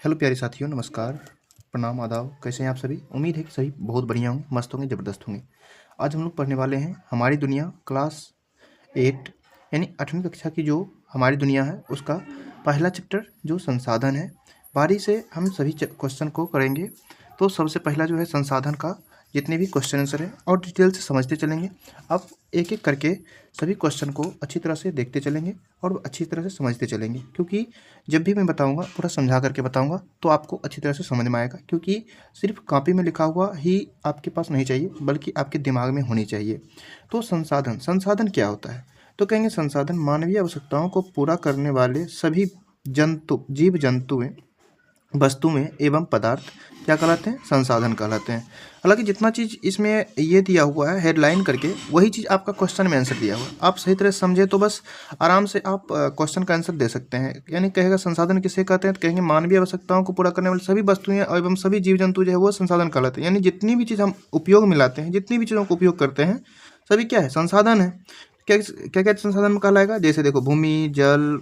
Hello प्यारे साथियों, नमस्कार, प्रणाम, आदाब। कैसे हैं आप सभी? उम्मीद है कि सभी बहुत बढ़िया होंगे, मस्त होंगे, ज़बरदस्त होंगे। आज हम लोग पढ़ने वाले हैं हमारी दुनिया क्लास 8 यानी 8वीं कक्षा की जो हमारी दुनिया है उसका पहला चैप्टर जो संसाधन है। बारी से हम सभी क्वेश्चन को करेंगे। तो सबसे पहला जो है संसाधन का जितने भी क्वेश्चन आंसर है और डिटेल से समझते चलेंगे। अब एक एक करके सभी क्वेश्चन को अच्छी तरह से देखते चलेंगे और अच्छी तरह से समझते चलेंगे, क्योंकि जब भी मैं बताऊंगा पूरा समझा करके बताऊंगा तो आपको अच्छी तरह से समझ में आएगा। क्योंकि सिर्फ कॉपी में लिखा हुआ ही आपके पास नहीं चाहिए, बल्कि आपके दिमाग में होनी चाहिए। तो संसाधन संसाधन क्या होता है? तो कहेंगे संसाधन मानवीय आवश्यकताओं को पूरा करने वाले सभी जीव जंतुएं, वस्तुएं एवं पदार्थ क्या कहलाते हैं? संसाधन कहलाते हैं। हालांकि जितना चीज़ इसमें ये दिया हुआ है हेडलाइन करके, वही चीज़ आपका क्वेश्चन में आंसर दिया हुआ है। आप सही तरह से समझे तो बस आराम से आप क्वेश्चन का आंसर दे सकते हैं। यानी कहेगा संसाधन किसे कहते हैं? तो कहेंगे मानवीय आवश्यकताओं को पूरा करने वाली सभी वस्तुएं एवं सभी जीव जंतु जो है वो संसाधन कहलाते हैं। यानी जितनी भी चीज़ हम उपयोग में लाते हैं, जितनी भी चीज़ों को उपयोग करते हैं, सभी क्या है? संसाधन है। क्या क्या क्या संसाधन में कहलाएगा? जैसे देखो, भूमि, जल,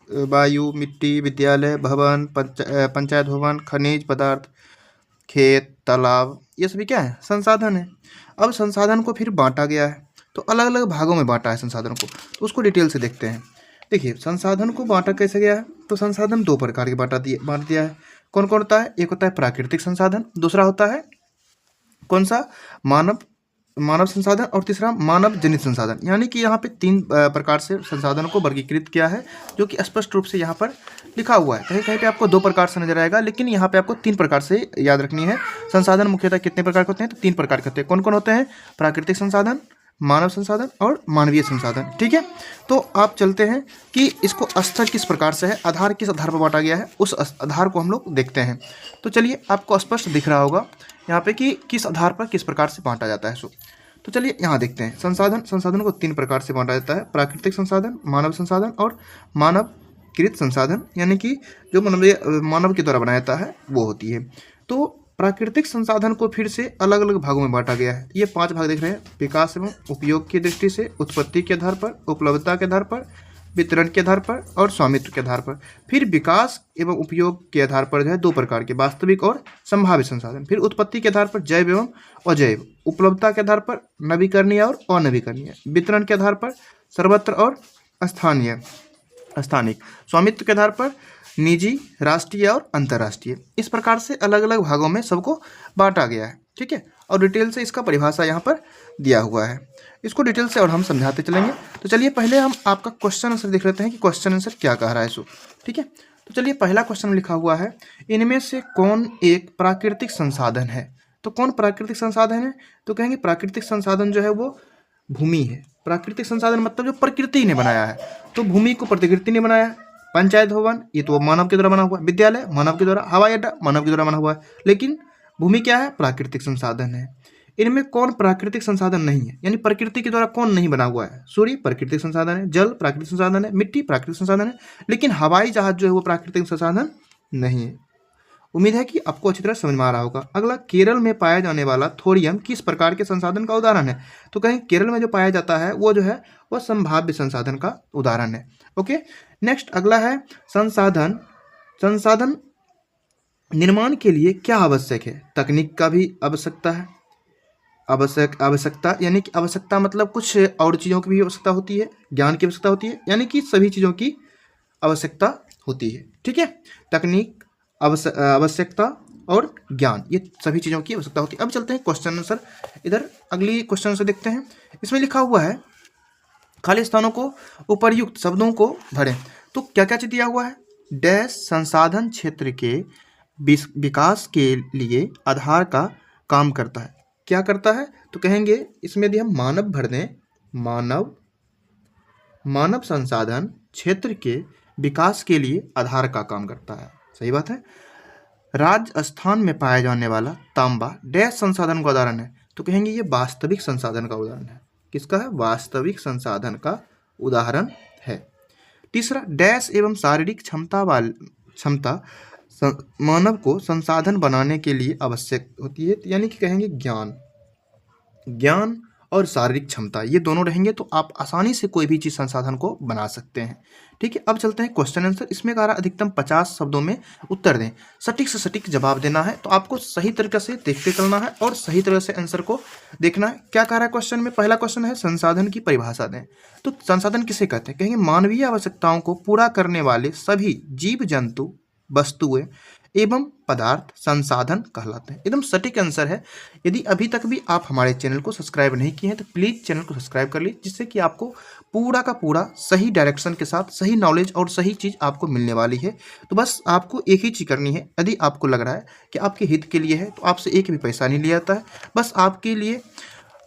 वायु, मिट्टी, विद्यालय, भवन, पंचायत भवन, खनिज पदार्थ, खेत, तालाब, ये सभी क्या है? संसाधन है। अब संसाधन को फिर बांटा गया है, तो अलग अलग भागों में बांटा है संसाधन को, तो उसको डिटेल से देखते हैं। देखिए, संसाधन को बांटा कैसे गया है? तो संसाधन दो प्रकार के बांट दिया है। कौन कौन होता है? एक होता है प्राकृतिक संसाधन, दूसरा होता है कौन सा? मानव मानव संसाधन, और तीसरा मानव जनित संसाधन। यानी कि यहाँ पे तीन प्रकार से संसाधनों को वर्गीकृत किया है, जो कि स्पष्ट रूप से यहाँ पर लिखा हुआ है। कहीं कहीं पे आपको दो प्रकार से नजर आएगा, लेकिन यहाँ पे आपको तीन प्रकार से याद रखनी है। संसाधन मुख्यतः कितने प्रकार के होते हैं? तो तीन प्रकार के होते हैं। कौन कौन होते हैं? प्राकृतिक संसाधन, मानव संसाधन और मानवीय संसाधन। ठीक है, तो आप चलते हैं कि इसको स्तर किस प्रकार से है, आधार किस आधार पर बांटा गया है, उस आधार को हम लोग देखते हैं। तो चलिए, आपको स्पष्ट दिख रहा होगा यहाँ पे कि किस आधार पर किस प्रकार से बांटा जाता है। सो तो चलिए यहाँ देखते हैं। संसाधन को तीन प्रकार से बांटा जाता है: प्राकृतिक संसाधन, मानव संसाधन और मानवकृत संसाधन। यानी कि जो मानव के द्वारा बनाया जाता है वो होती है। तो प्राकृतिक संसाधन को फिर से अलग अलग भागों में बांटा गया है। ये 5 भाग दिख रहे हैं: विकास एवं उपयोग की दृष्टि से, उत्पत्ति के आधार पर, उपलब्धता के आधार पर, वितरण के आधार पर और स्वामित्व के आधार पर। फिर विकास एवं उपयोग के आधार पर जो है दो प्रकार के: वास्तविक और संभावित संसाधन। फिर उत्पत्ति के आधार पर जैव एवं अजैव, उपलब्धता के आधार पर नवीकरणीय और अनवीकरणीय, वितरण के आधार पर सर्वत्र और स्थानिक, स्वामित्व के आधार पर निजी, राष्ट्रीय और अंतर्राष्ट्रीय। इस प्रकार से अलग अलग भागों में सबको बांटा गया है। ठीक है, और डिटेल से इसका परिभाषा यहाँ पर दिया हुआ है। इसको डिटेल से और हम समझाते चलेंगे। तो चलिए पहले हम आपका क्वेश्चन आंसर देख लेते हैं कि क्वेश्चन आंसर क्या कह रहा है। सो ठीक है, तो चलिए पहला क्वेश्चन में लिखा हुआ है, इनमें से कौन एक प्राकृतिक संसाधन है? तो कौन प्राकृतिक संसाधन है? तो कहेंगे प्राकृतिक संसाधन जो है वो भूमि है। प्राकृतिक संसाधन मतलब जो प्रकृति ने बनाया है। तो भूमि को प्रकृति ने बनाया है। पंचायत भवन ये तो मानव के द्वारा बना हुआ है। विद्यालय मानव के द्वारा, हवाई अड्डा मानव के द्वारा बना हुआ है। लेकिन भूमि क्या है? प्राकृतिक संसाधन है। इनमें कौन प्राकृतिक संसाधन नहीं है? यानी प्रकृति के द्वारा कौन नहीं बना हुआ है? सूर्य प्राकृतिक संसाधन है, जल प्राकृतिक संसाधन है, मिट्टी प्राकृतिक संसाधन है, लेकिन हवाई जहाज जो है वो प्राकृतिक संसाधन नहीं है। उम्मीद है कि आपको अच्छी तरह समझ में आ रहा होगा। अगला, केरल में पाया जाने वाला थोरियम किस प्रकार के संसाधन का उदाहरण है? तो कहीं केरल में जो पाया जाता है वो जो है वो संभाव्य संसाधन का उदाहरण है। ओके, नेक्स्ट अगला है संसाधन। संसाधन निर्माण के लिए क्या आवश्यक है? तकनीक का भी आवश्यकता है। आवश्यकता यानी कि आवश्यकता मतलब कुछ और चीज़ों की भी आवश्यकता होती है, ज्ञान की आवश्यकता होती है, यानी कि सभी चीज़ों की आवश्यकता होती है। ठीक है, तकनीक, आवश्यकता और ज्ञान, ये सभी चीज़ों की आवश्यकता होती है। अब चलते हैं क्वेश्चन आंसर। इधर अगली क्वेश्चन आंसर देखते हैं। इसमें लिखा हुआ है, खाली स्थानों को उपर्युक्त शब्दों को भरें। तो क्या क्या चीज दिया हुआ है? डैश संसाधन क्षेत्र के विकास के लिए आधार का काम करता है। क्या करता है? तो कहेंगे इसमें यदि हम मानव भर दें, मानव संसाधन क्षेत्र के विकास के लिए आधार का काम करता है। सही बात है। राजस्थान में पाया जाने वाला तांबा डैश संसाधन का उदाहरण है। तो कहेंगे ये वास्तविक संसाधन का उदाहरण है। किसका है? वास्तविक संसाधन का उदाहरण है। तीसरा, डैश एवं शारीरिक क्षमता मानव को संसाधन बनाने के लिए आवश्यक होती है। यानी कि कहेंगे ज्ञान और शारीरिक क्षमता, ये दोनों रहेंगे तो आप आसानी से कोई भी चीज़ संसाधन को बना सकते हैं। ठीक है, अब चलते हैं क्वेश्चन आंसर। इसमें कह रहा अधिकतम 50 शब्दों में उत्तर दें। सटीक से सटीक जवाब देना है, तो आपको सही तरीके से देखते चलना है और सही तरह से आंसर को देखना है। क्या कह रहा है क्वेश्चन में? पहला क्वेश्चन है संसाधन की परिभाषा दें। तो संसाधन किसे कहते हैं? कहेंगे मानवीय आवश्यकताओं को पूरा करने वाले सभी जीव जंतु, वस्तुएं एवं पदार्थ संसाधन कहलाते हैं। एकदम सटीक आंसर है। यदि अभी तक भी आप हमारे चैनल को सब्सक्राइब नहीं किए हैं तो प्लीज़ चैनल को सब्सक्राइब कर लीजिए, जिससे कि आपको पूरा का पूरा सही डायरेक्शन के साथ सही नॉलेज और सही चीज़ आपको मिलने वाली है। तो बस आपको एक ही चीज़ करनी है। यदि आपको लग रहा है कि आपके हित के लिए है तो आपसे एक भी पैसा नहीं लिया जाता है, बस आपके लिए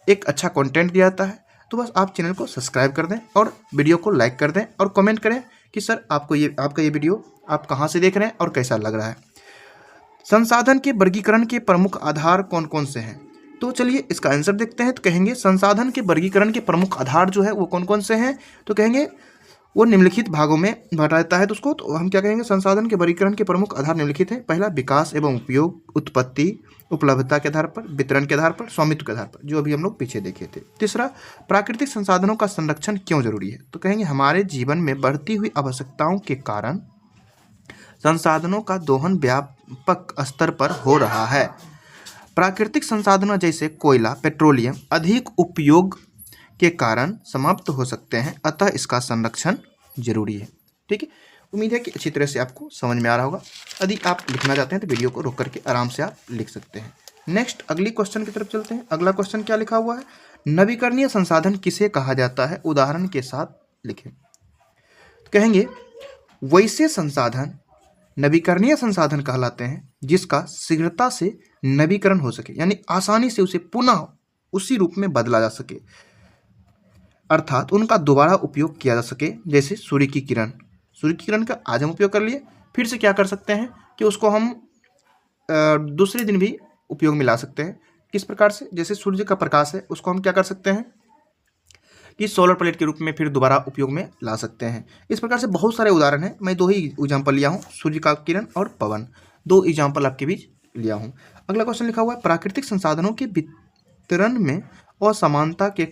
एक अच्छा कंटेंट दिया जाता है। तो बस आप चैनल को सब्सक्राइब कर दें और वीडियो को लाइक कर दें और कमेंट करें कि सर आपका ये वीडियो आप कहाँ से देख रहे हैं और कैसा लग रहा है। संसाधन के वर्गीकरण के प्रमुख आधार कौन कौन से हैं? तो चलिए इसका आंसर देखते हैं। तो कहेंगे संसाधन के वर्गीकरण के प्रमुख आधार जो है वो कौन कौन से हैं? तो कहेंगे वो निम्नलिखित भागों में बांटा जाता है। तो उसको तो हम क्या कहेंगे? संसाधन के वर्गीकरण के प्रमुख आधार निम्नलिखित हैं। पहला, विकास एवं उपयोग, उत्पत्ति, उपलब्धता के आधार पर, वितरण के आधार पर, स्वामित्व के आधार पर, जो अभी हम लोग पीछे देखे थे। तीसरा, प्राकृतिक संसाधनों का संरक्षण क्यों जरूरी है? तो कहेंगे हमारे जीवन में बढ़ती हुई आवश्यकताओं के कारण संसाधनों का दोहन व्यापक स्तर पर हो रहा है। प्राकृतिक संसाधनों जैसे कोयला, पेट्रोलियम अधिक उपयोग के कारण समाप्त हो सकते हैं, अतः इसका संरक्षण जरूरी है। ठीक है, उम्मीद है कि अच्छी तरह से आपको समझ में आ रहा होगा। यदि आप लिखना चाहते हैं तो वीडियो को रोक करके आराम से आप लिख सकते हैं। नेक्स्ट अगली क्वेश्चन की तरफ चलते हैं। अगला क्वेश्चन क्या लिखा हुआ है? नवीकरणीय संसाधन किसे कहा जाता है? उदाहरण के साथ लिखें। कहेंगे वैसे संसाधन नवीकरणीय संसाधन कहलाते हैं जिसका शीघ्रता से नवीकरण हो सके, यानी आसानी से उसे पुनः उसी रूप में बदला जा सके, अर्थात उनका दोबारा उपयोग किया जा सके। जैसे सूर्य की किरण, सूर्य की किरण का आज हम उपयोग कर लिए, फिर से क्या कर सकते हैं कि उसको हम दूसरे दिन भी उपयोग में ला सकते हैं। किस प्रकार से? जैसे सूर्य का प्रकाश है, उसको हम क्या कर सकते हैं कि सोलर प्लेट के रूप में फिर दोबारा उपयोग में ला सकते हैं। इस प्रकार से बहुत सारे उदाहरण हैं। मैं दो ही एग्जाम्पल लिया हूँ, सूर्य का किरण और पवन, दो एग्जाम्पल आपके बीच लिया हूँ। अगला क्वेश्चन लिखा हुआ है प्राकृतिक संसाधनों के वितरण में असमानता के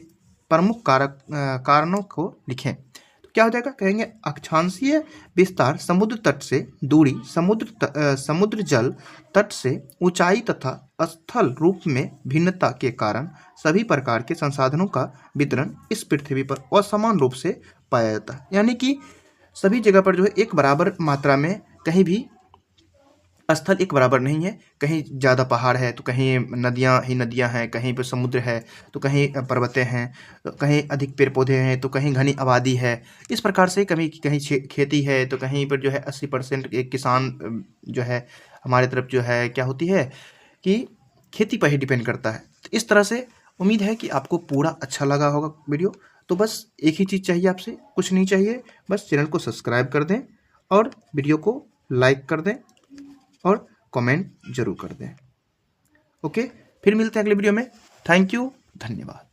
प्रमुख कारणों को लिखें। तो क्या हो जाएगा? कहेंगे अक्षांशीय विस्तार, समुद्र तट से दूरी, समुद्र जल तट से ऊंचाई तथा स्थल रूप में भिन्नता के कारण सभी प्रकार के संसाधनों का वितरण इस पृथ्वी पर असमान रूप से पाया जाता है। यानी कि सभी जगह पर जो है एक बराबर मात्रा में कहीं भी स्थल एक बराबर नहीं है। कहीं ज़्यादा पहाड़ है तो कहीं नदियाँ ही नदियाँ हैं, कहीं पर समुद्र है तो कहीं पर्वतें हैं, तो कहीं अधिक पेड़ पौधे हैं तो कहीं घनी आबादी है। इस प्रकार से कहीं कहीं खेती है तो कहीं पर जो है 80% एक किसान जो है हमारे तरफ जो है क्या होती है कि खेती पर ही डिपेंड करता है। तो इस तरह से उम्मीद है कि आपको पूरा अच्छा लगा होगा वीडियो। तो बस एक ही चीज़ चाहिए आपसे, कुछ नहीं चाहिए, बस चैनल को सब्सक्राइब कर दें और वीडियो को लाइक कर दें और कमेंट जरूर कर दें। ओके, फिर मिलते हैं अगले वीडियो में। थैंक यू, धन्यवाद।